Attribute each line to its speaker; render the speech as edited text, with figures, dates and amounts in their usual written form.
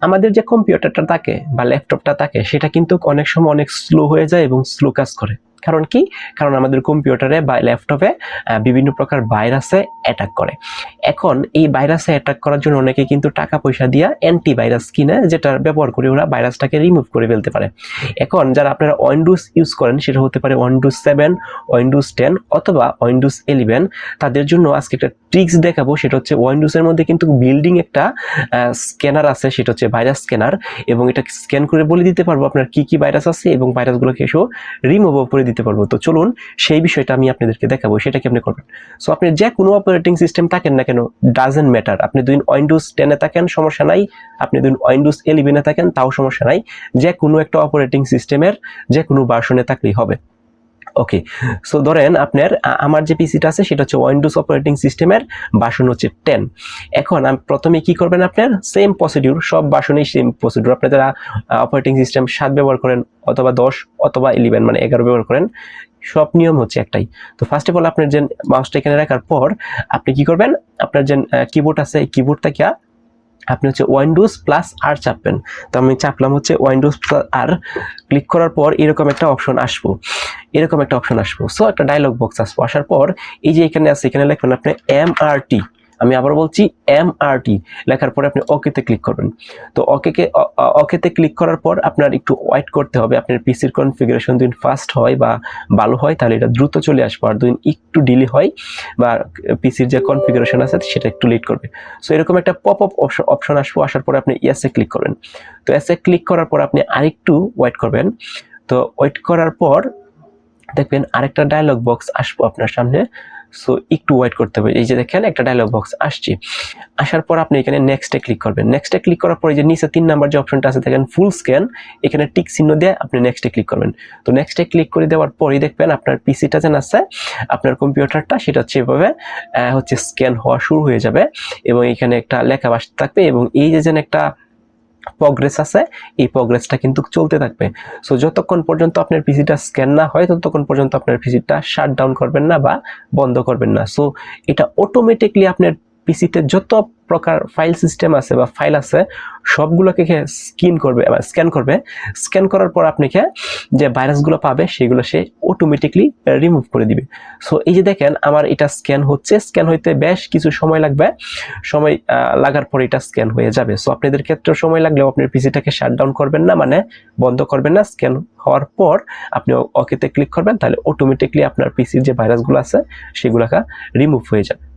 Speaker 1: আমাদের যে কম্পিউটারটা থাকে বা ল্যাপটপটা থাকে সেটা কিন্তু অনেক সময় অনেক স্লো হয়ে যায় এবং স্লো কাজ করে। কারণ কি? কারণ আমাদের কম্পিউটারে বা ল্যাপটপে বিভিন্ন প্রকার ভাইরাসে অ্যাটাক করে। এখন এই ভাইরাসে অ্যাটাক করার জন্য অনেকে কিন্তু টাকা পয়সা দিয়ে অ্যান্টিভাইরাস কিনে, যেটা ব্যবহার করে ওরা ভাইরাসটাকে রিমুভ করে ফেলতে পারে। এখন যারা আপনারা উইন্ডোজ ইউজ করেন, সেটা হতে পারে উইন্ডোজ 7, উইন্ডোজ 10 অথবা উইন্ডোজ 11, তাদের জন্য আজকে একটা ট্রিক্স দেখাবো। সেটা হচ্ছে উইন্ডোজের মধ্যে কিন্তু বিল্ডিং একটা স্ক্যানার আছে, সেটা হচ্ছে ভাইরাস স্ক্যানার, এবং এটা স্ক্যান করে বলে দিতে পারবো আপনার কি কি ভাইরাস আছে এবং ভাইরাসগুলোকে এসেও রিমুভও করে দিতে পারবো। তো চলুন সেই বিষয়টা আমি আপনাদেরকে দেখাবো, সেটা কি আপনি করবেন। সো আপনি যে কোনো অপারেটিং সিস্টেম থাকেন না কেন, ডাজেন্ট ম্যাটার, আপনি যদি উইন্ডোজ 10-এ থাকেন সমস্যা নাই, আপনি যদি উইন্ডোজ 11-এ থাকেন তাও সমস্যা নাই, যে কোনো একটা অপারেটিং সিস্টেমের যে কোনো ভার্সনে থাকলেই হবে। ওকে, সো ধরেন আপনার আমার যে পিসিটা আছে সেটা হচ্ছে উইন্ডোজ অপারেটিং সিস্টেমের ভার্সন হচ্ছে 10। এখন প্রথমে কি করবেন, আপনার সেম প্রসিডিউর, সব ভার্সনেই সেম প্রসিডিউর। আপনি যারা অপারেটিং সিস্টেম 7 ব্যবহার করেন অথবা 10 অথবা 11 মানে 11 ব্যবহার করেন, সব নিয়ম হচ্ছে একটাই। তো ফার্স্ট অফ অল আপনার যে মাউসটা এখানে রাখার পর আপনি কি করবেন, আপনার যে কিবোর্ড আছে এই কিবোর্ড থেকে আপনি হচ্ছে উইন্ডোজ প্লাস আর চাপবেন। তো আমি চাপলাম হচ্ছে উইন্ডোজ প্লাস আর, ক্লিক করার পর এরকম একটা অপশন আসবো, সো একটা ডায়লগ বক্স আসবো। আসার পর এই যে এখানে আছে, এখানে লিখবেন আপনি এমআরটি, আমি আবার বলছি এমআরটি, লেখার পরে আপনি ওকেতে ক্লিক করবেন। তো ওকেতে ক্লিক করার পর আপনার একটু ওয়েট করতে হবে। আপনার পিসির কনফিগারেশন যদি ফাস্ট হয় বা ভালো হয় তাহলে এটা দ্রুত চলে আসবে, আর যদি একটু ডিলে হয় বা পিসির যে কনফিগারেশন আছে সেটা একটু লেট করবে। সো এরকম একটা পপ আপ অপশন আসবো, আসার পরে আপনি ইয়েসে ক্লিক করবেন। তো ইয়েসে ক্লিক করার পর আপনি আরেকটু ওয়েট করবেন। তো ওয়েট করার পর দেখবেন আরেকটা ডায়লগ বক্স আসবো আপনার সামনে। সো একটু ওয়েট করতে হবে। এই যে দেখেন একটা ডায়লগ বক্স আসছে, আসার পর আপনি এখানে নেক্সটে ক্লিক করবেন। নেক্সটে ক্লিক করার পরে যে নিচে 3 নাম্বার যে অপশনটা আছে দেখেন ফুল স্ক্যান, এখানে টিক চিহ্ন দিয়ে আপনি নেক্সটে ক্লিক করবেন। তো নেক্সটে ক্লিক করে দেওয়ার পরেই দেখবেন আপনার পিসিটা যেন আছে, আপনার কম্পিউটারটা, সেটা হচ্ছে এভাবে হচ্ছে স্ক্যান হওয়া শুরু হয়ে যাবে এবং এখানে একটা লেখা আসতে থাকবে এবং এই যে যেন একটা প্রগ্রেস আছে, এই প্রগ্রেসটা কিন্তু চলতে থাকবে। সো যতক্ষণ পর্যন্ত আপনার পিসিটা স্ক্যান না হয় ততক্ষণ পর্যন্ত আপনার পিসিটা শাট ডাউন করবেন না বা বন্ধ করবেন না। সো এটা অটোমেটিকলি আপনার পিসিতে যত প্রকার ফাইল সিস্টেম আছে বা ফাইল আছে সবগুলোকে স্ক্যান করবে। স্ক্যান করার পর আপনাকে যে ভাইরাসগুলো পাবে সেগুলো সে অটোমেটিকলি রিমুভ করে দিবে। সো এই যে দেখেন আমার এটা স্ক্যান হচ্ছে, স্ক্যান হইতে বেশ কিছু সময় লাগবে, সময় লাগার পর এটা স্ক্যান হয়ে যাবে। সো আপনাদের ক্ষেত্রে সময় লাগলেও আপনার পিসিটাকে শাট ডাউন করবেন না, মানে বন্ধ করবেন না। স্ক্যান হওয়ার পর আপনি ওকেতে ক্লিক করবেন, তাহলে অটোমেটিকলি আপনার পিসির যে ভাইরাসগুলো আছে সেগুলোকে রিমুভ হয়ে যাবে।